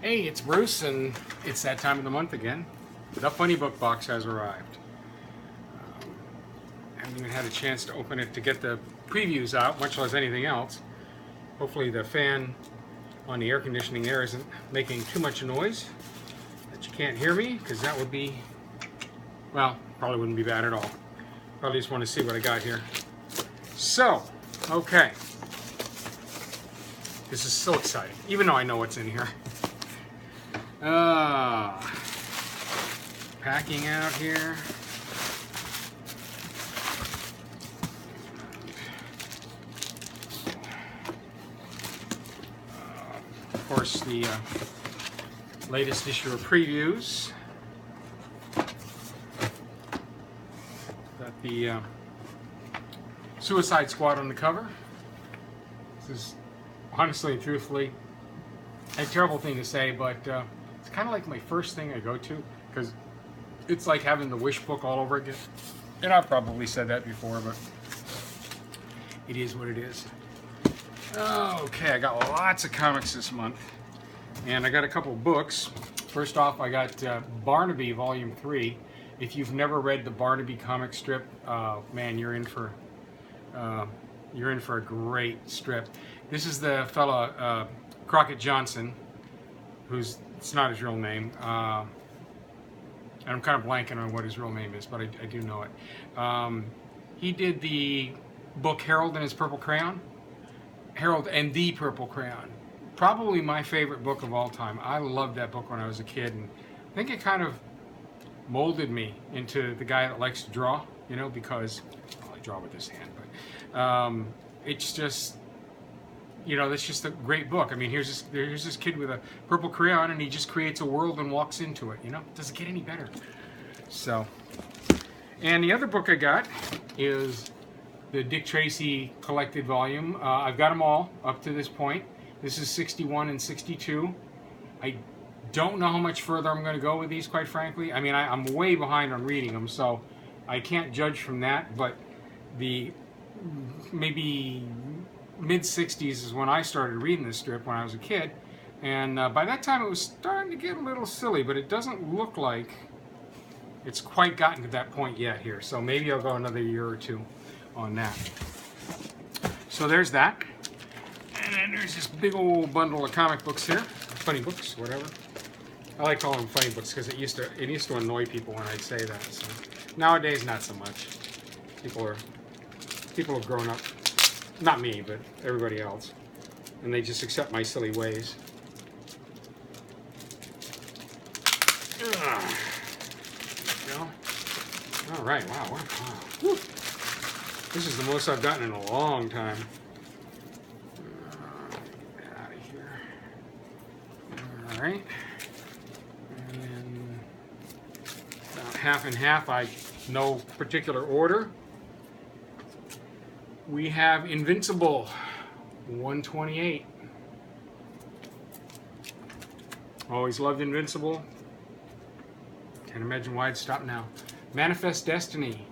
Hey, it's Bruce, and it's that time of the month again. The Funny Book Box has arrived. I haven't even had a chance to open it to get the previews out, much less anything else. Hopefully the fan on the air conditioning there isn't making too much noise, that you can't hear me, because that would be, well, probably wouldn't be bad at all. Probably just want to see what I got here. So, okay. This is so exciting, even though I know what's in here. Packing out here. Of course, the latest issue of previews. Got the Suicide Squad on the cover. This is honestly and truthfully a terrible thing to say, but it's kind of like my first thing I go to, because it's like having the Wish book all over again. And I've probably said that before, but it is what it is. Okay, I got lots of comics this month, and I got a couple of books. First off, I got Barnaby Volume 3. If you've never read the Barnaby comic strip, man, you're in for a great strip. This is the fella Crockett Johnson, who's, it's not his real name, and I'm kind of blanking on what his real name is, but I do know it. He did the book Harold and His Purple Crayon. Harold and the Purple Crayon. Probably my favorite book of all time. I loved that book when I was a kid, and I think it kind of molded me into the guy that likes to draw, you know, because, well, I draw with this hand, but it's just, you know, that's just a great book. I mean, here's this kid with a purple crayon, and he just creates a world and walks into it, you know? Does it get any better? So, and the other book I got is the Dick Tracy collected volume. I've got them all up to this point. This is 61 and 62. I don't know how much further I'm going to go with these, quite frankly. I mean, I'm way behind on reading them, so I can't judge from that, but the maybe mid-60s is when I started reading this strip when I was a kid, and by that time it was starting to get a little silly, but it doesn't look like it's quite gotten to that point yet here, so maybe I'll go another year or two on that. So there's that, and then there's this big old bundle of comic books here, funny books, whatever. I like calling them funny books because it used to annoy people when I'd say that. So nowadays, not so much. People have grown up. Not me, but everybody else. And they just accept my silly ways. There we go. All right, wow. Whew. This is the most I've gotten in a long time. Get out of here. All right. And then about half and half, no particular order. We have Invincible 128. Always loved Invincible. Can't imagine why I'd stop now. Manifest Destiny.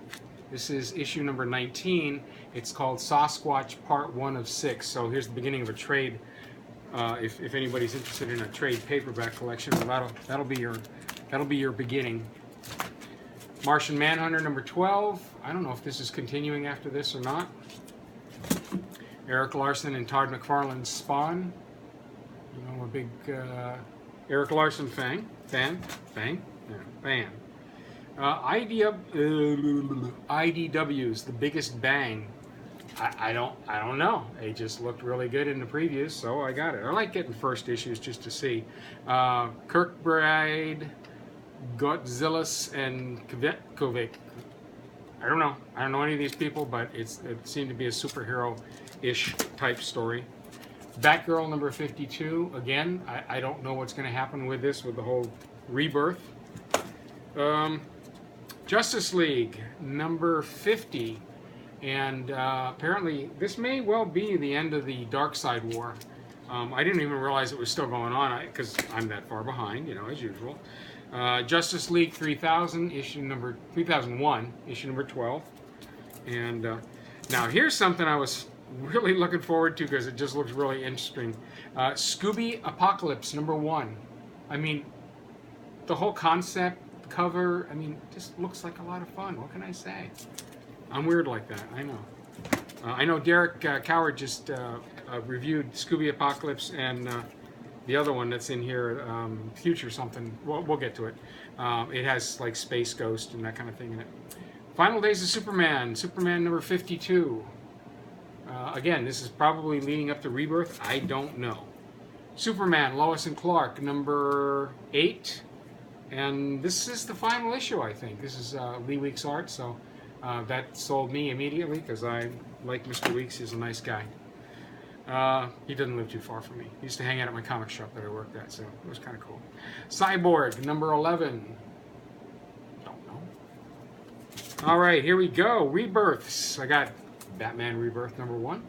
This is issue number 19. It's called Sasquatch Part 1 of 6. So here's the beginning of a trade. If anybody's interested in a trade paperback collection, that'll be your beginning. Martian Manhunter number 12. I don't know if this is continuing after this or not. Eric Larson and Todd McFarlane's Spawn. You know, I'm a big Eric Larson fan. IDW's The Biggest Bang. I don't know. They just looked really good in the previews, so I got it. I like getting first issues just to see. Kirkbride, Godzillas, and Kovic. I don't know. I don't know any of these people, but it seemed to be a superhero-ish type story. Batgirl number 52. Again, I don't know what's going to happen with this, with the whole rebirth. Justice League number 50. And apparently this may well be the end of the Darkseid War. I didn't even realize it was still going on because I'm that far behind, you know, as usual. Justice League 3000, issue number 3001, issue number 12. And now here's something I was really looking forward to because it just looks really interesting. Scooby Apocalypse #1. I mean, the whole concept cover, I mean, just looks like a lot of fun. What can I say? I'm weird like that, I know. I know Derek Coward just reviewed Scooby Apocalypse and the other one that's in here, Future something. We'll get to it. It has like Space Ghost and that kind of thing in it. Final Days of Superman, Superman number 52. Again, this is probably leading up to Rebirth. I don't know. Superman, Lois and Clark, number 8. And this is the final issue, I think. This is Lee Weeks' art, so that sold me immediately because I like Mr. Weeks. He's a nice guy. He doesn't live too far from me. He used to hang out at my comic shop that I worked at, so it was kind of cool. Cyborg, number 11. Don't know. All right, here we go. Rebirths. I got Batman Rebirth number 1.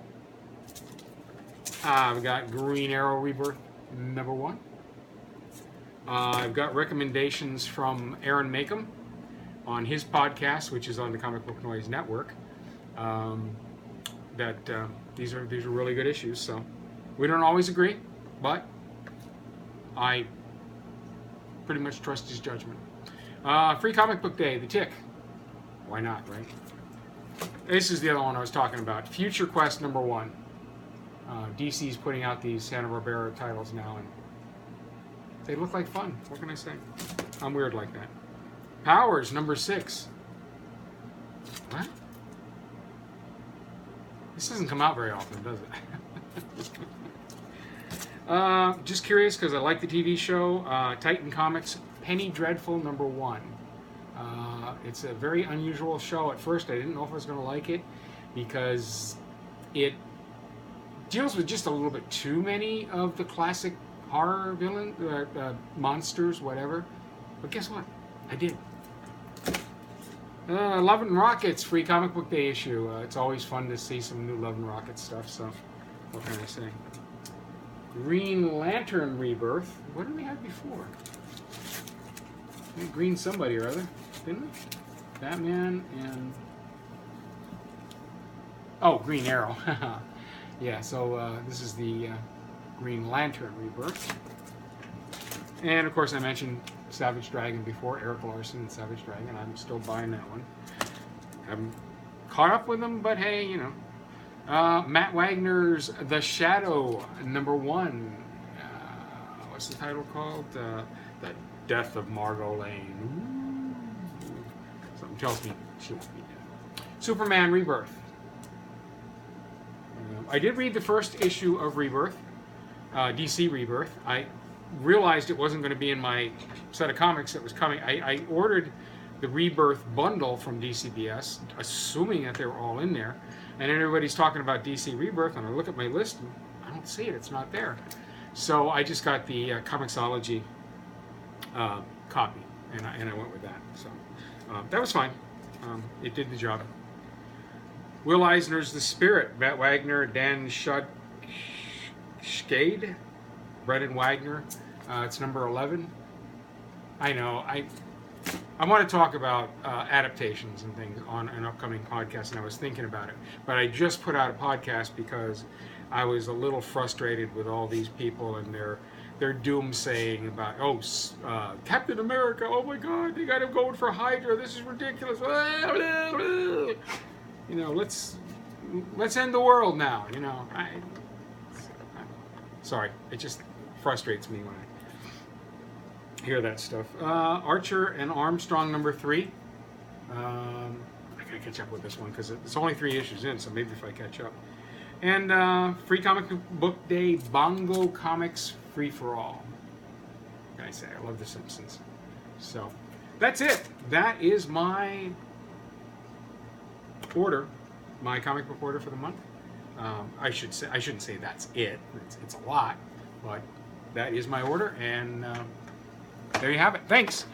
I've got Green Arrow Rebirth number 1. I've got recommendations from Aaron Makem on his podcast, which is on the Comic Book Noise Network. These are really good issues. So we don't always agree, but I pretty much trust his judgment. Free Comic Book Day, The Tick. Why not, right? This is the other one I was talking about. Future Quest number 1. DC's putting out these Hanna-Barbera titles now, and they look like fun. What can I say? I'm weird like that. Powers number 6. What? This doesn't come out very often, does it? Just curious because I like the TV show. Titan Comics, Penny Dreadful number 1. It's a very unusual show. At first, I didn't know if I was going to like it because it deals with just a little bit too many of the classic horror villain, monsters, whatever. But guess what? I did. Love and Rockets, Free Comic Book Day issue. It's always fun to see some new Love and Rockets stuff, so what can I say? Green Lantern Rebirth. What did we have before? We had Green somebody or other, didn't we? Batman and... Oh, Green Arrow. Yeah, so this is the Green Lantern Rebirth. And of course I mentioned Savage Dragon before, Eric Larson and Savage Dragon. I'm still buying that one. I'm caught up with them, but hey, you know. Matt Wagner's The Shadow, number 1. What's the title called? The Death of Margot Lane. Ooh. Something tells me she won't be dead. Superman Rebirth. I did read the first issue of Rebirth, DC Rebirth. I realized it wasn't going to be in my set of comics that was coming. I ordered the Rebirth bundle from DCBS, assuming that they were all in there. And everybody's talking about DC Rebirth, and I look at my list, and I don't see it. It's not there. So I just got the Comixology copy, and I went with that. So that was fine. It did the job. Will Eisner's The Spirit, Matt Wagner, Dan Schade, Brendan Wagner. It's number 11. I know. I want to talk about adaptations and things on an upcoming podcast, and I was thinking about it. But I just put out a podcast because I was a little frustrated with all these people and their doomsaying about, Captain America, oh my God, they got him going for Hydra, this is ridiculous. You know, let's end the world now. You know, sorry, it just frustrates me when I hear that stuff. Archer and Armstrong number 3. I gotta catch up with this one because it's only 3 issues in, so maybe if I catch up. And Free Comic Book Day, Bongo Comics Free for All. What can I say? I love The Simpsons. So that's it. That is my order, my comic book order for the month. I shouldn't say that's it. It's a lot, but that is my order, and there you have it. Thanks.